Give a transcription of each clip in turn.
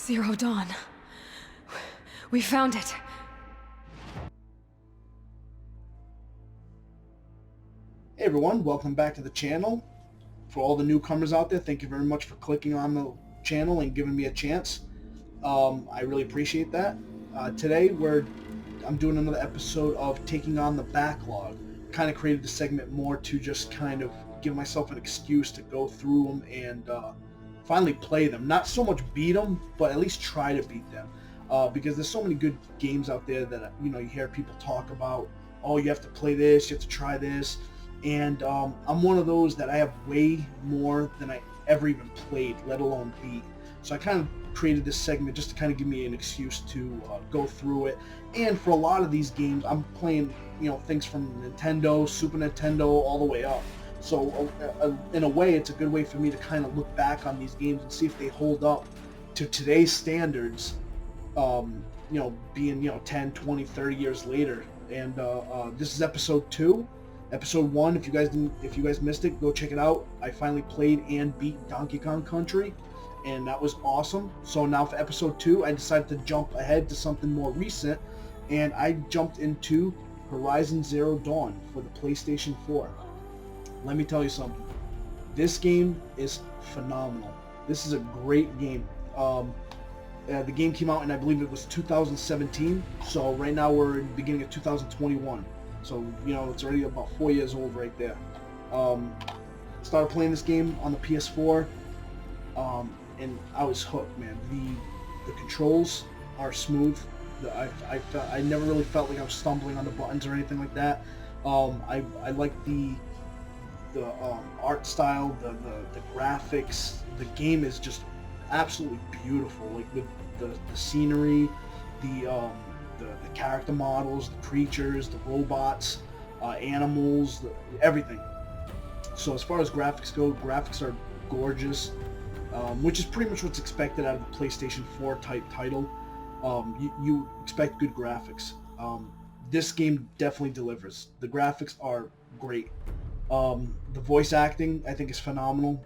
Zero Dawn. We found it. Hey everyone, welcome back to the channel. For all the newcomers out there, thank you very much for clicking on the channel and giving me a chance. I really appreciate that. Today I'm doing another episode of Taking on the Backlog. Kind of created the segment more to just kind of give myself an excuse to go through them and finally play them. Not so much beat them, but at least try to beat them. Because there's so many good games out there that you hear people talk about. Oh, you have to play this, you have to try this. And I'm one of those that I have way more than I ever even played, let alone beat. So I kind of created this segment just to kind of give me an excuse to go through it. And for a lot of these games, I'm playing, things from Nintendo, Super Nintendo, all the way up. So in a way, it's a good way for me to kind of look back on these games and see if they hold up to today's standards, being, 10, 20, 30 years later. And this is episode 2. Episode 1, if you guys missed it, go check it out. I finally played and beat Donkey Kong Country, and that was awesome. So now for episode 2, I decided to jump ahead to something more recent, and I jumped into Horizon Zero Dawn for the PlayStation 4. Let me tell you something. This game is phenomenal. This is a great game. The game came out, and I believe it was 2017. So right now we're in the beginning of 2021. So, it's already about 4 years old right there. Started playing this game on the PS4, and I was hooked, man. The controls are smooth. I never really felt like I was stumbling on the buttons or anything like that. I like the art style, the graphics. The game is just absolutely beautiful. Like the scenery, the character models, the creatures, the robots, animals, everything. So as far as graphics go, graphics are gorgeous, which is pretty much what's expected out of the PlayStation 4 type title. You expect good graphics. This game definitely delivers. The graphics are great. The voice acting, I think, is phenomenal.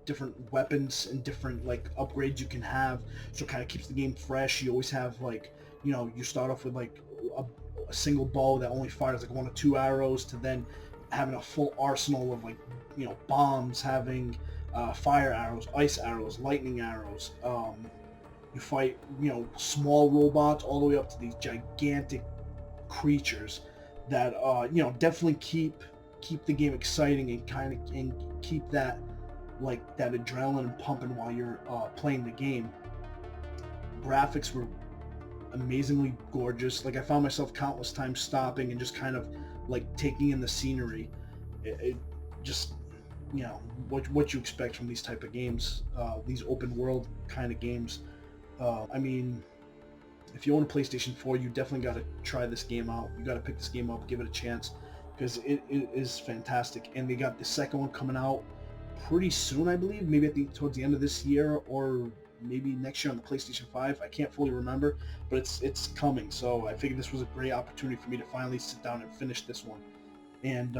Different weapons and different upgrades you can have, so it kind of keeps the game fresh. You always have you start off with a single bow that only fires 1 or 2 arrows, to then having a full arsenal of bombs, having fire arrows, ice arrows, lightning arrows. You fight small robots all the way up to these gigantic creatures that definitely keep the game exciting and keep that that adrenaline pumping while you're playing the game. Graphics were amazingly gorgeous. I found myself countless times stopping and just kind of taking in the scenery. It just, what you expect from these type of games, these open world kind of games. I mean, if you own a PlayStation 4, you definitely got to try this game out. You got to pick this game up, give it a chance, because it is fantastic. And they got the second one coming out pretty soon, I believe, maybe towards the end of this year, or maybe next year on the PlayStation 5. I can't fully remember, but it's coming. So I figured this was a great opportunity for me to finally sit down and finish this one. And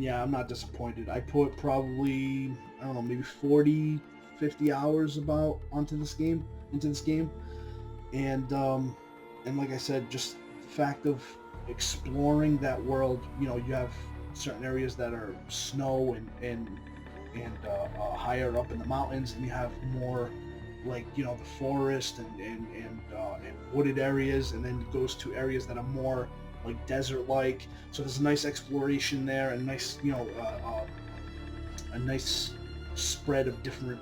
yeah, I'm not disappointed. I put probably, I don't know, maybe 40, 50 hours about into this game. And like I said, just the fact of exploring that world. You have certain areas that are snow and higher up in the mountains, and you have more the forest and wooded areas, and then it goes to areas that are more desert-like. So there's a nice exploration there, and a nice spread of different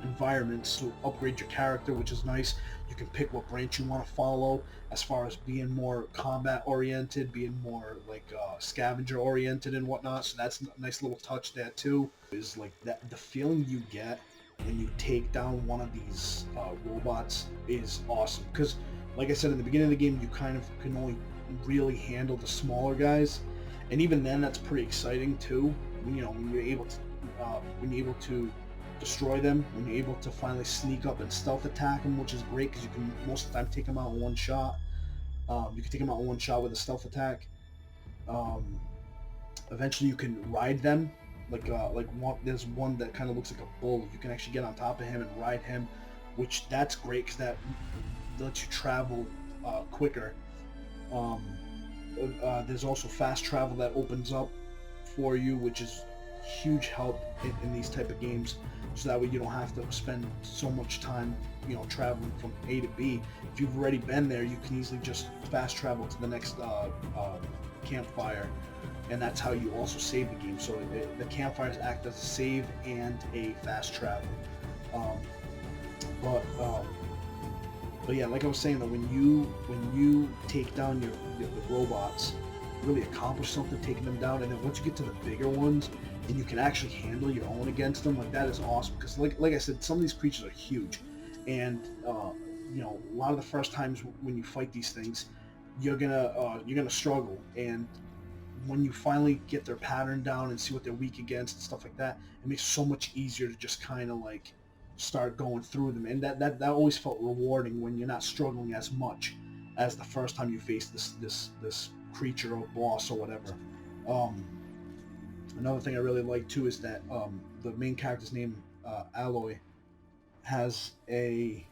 environments to upgrade your character, which is nice. You can pick what branch you want to follow, as far as being more combat oriented, being more scavenger oriented and whatnot. So that's a nice little touch there too. Is that the feeling you get when you take down one of these robots is awesome. Because like I said in the beginning of the game, you kind of can only really handle the smaller guys, and even then that's pretty exciting too. When you're able to destroy them, when you're able to finally sneak up and stealth attack them, which is great because you can most of the time take them out in one shot. You can take them out in one shot with a stealth attack. Eventually you can ride them there's one that kind of looks like a bull. You can actually get on top of him and ride him, which that's great because that lets you travel quicker. Um, there's also fast travel that opens up for you, which is huge help in these type of games. So that way you don't have to spend so much time, traveling from A to B. If you've already been there, you can easily just fast travel to the next campfire, and that's how you also save the game. So the campfires act as a save and a fast travel. Um, but um, but yeah, like I was saying, that when you take down the robots, really accomplish something taking them down, and then once you get to the bigger ones, and you can actually handle your own against them, like that is awesome. Because like I said, some of these creatures are huge, and a lot of the first times when you fight these things, you're gonna struggle, and when you finally get their pattern down and see what they're weak against and stuff like that, it makes it so much easier to just kind of like start going through them. And that always felt rewarding when you're not struggling as much as the first time you face this creature or boss or whatever. Um, Another thing I really like too is that the main character's name, Alloy, has a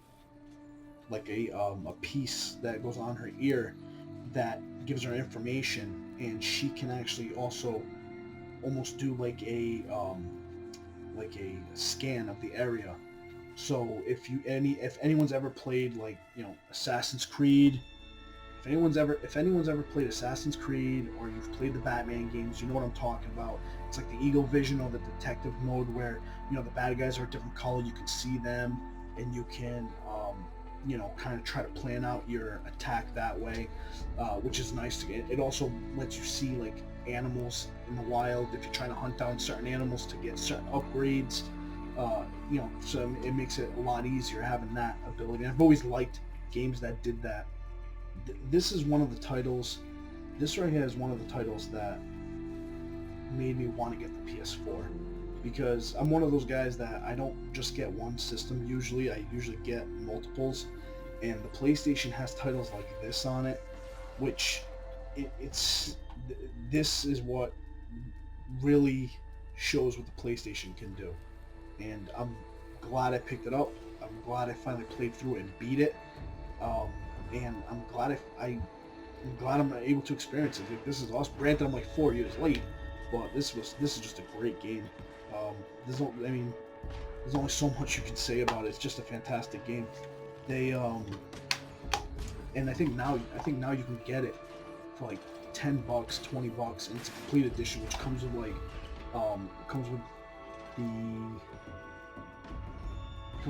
piece that goes on her ear that gives her information, and she can actually also almost do like a scan of the area. So if anyone's ever played Assassin's Creed, if anyone's ever played Assassin's Creed, or you've played the Batman games, you know what I'm talking about. It's like the Eagle Vision or the detective mode where the bad guys are a different color, you can see them, and you can kind of try to plan out your attack that way, which is nice. It also lets you see like animals in the wild if you're trying to hunt down certain animals to get certain upgrades. So it makes it a lot easier having that ability. And I've always liked games that did that. This is one of the titles. This right here is one of the titles that made me want to get the PS4, because I'm one of those guys that I don't just get one system. I usually get multiples, and the PlayStation has titles like this on it, which this is what really shows what the PlayStation can do. And I'm glad I picked it up. I'm glad I finally played through it and beat it. And I'm glad I'm able to experience it. Like, this is awesome. Granted, I'm like 4 years late, but this is just a great game. There's only so much you can say about it. It's just a fantastic game. And I think now you can get it for like $10, $20, and it's a complete edition, which comes with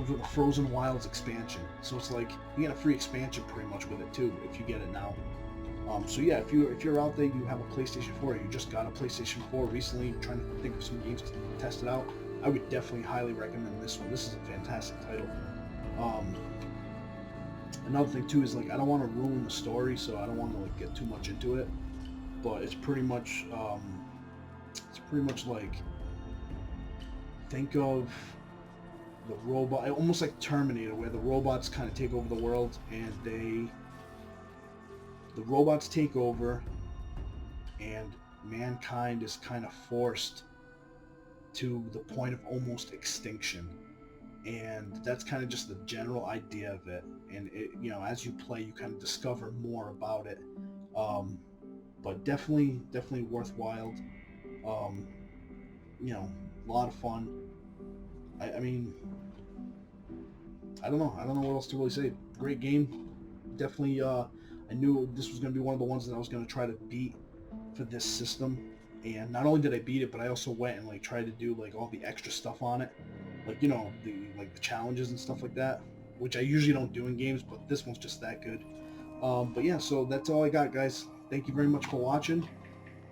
the Frozen Wilds expansion. So it's like you get a free expansion pretty much with it too if you get it now. So yeah, if you're out there, you have a PlayStation 4, or you just got a PlayStation 4 recently, you're trying to think of some games to test it out, I would definitely highly recommend this one. This is a fantastic title. Another thing too is, like, I don't want to ruin the story, so I don't want to like get too much into it. But it's pretty much like, think of the robot, almost like Terminator, where the robots kind of take over the world, and the robots take over, and mankind is kind of forced to the point of almost extinction. And that's kind of just the general idea of it. And as you play, you kind of discover more about it. But definitely worthwhile. A lot of fun. I mean, I don't know what else to really say. Great game. Definitely, I knew this was going to be one of the ones that I was going to try to beat for this system. And not only did I beat it, but I also went and like tried to do like all the extra stuff on it, like the challenges and stuff like that, which I usually don't do in games, but this one's just that good. But yeah, so that's all I got, guys. Thank you very much for watching.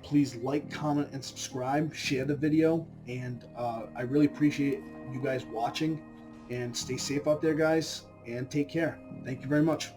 Please like, comment, and subscribe. Share the video, and I really appreciate you guys watching. And stay safe out there, guys, and take care. Thank you very much.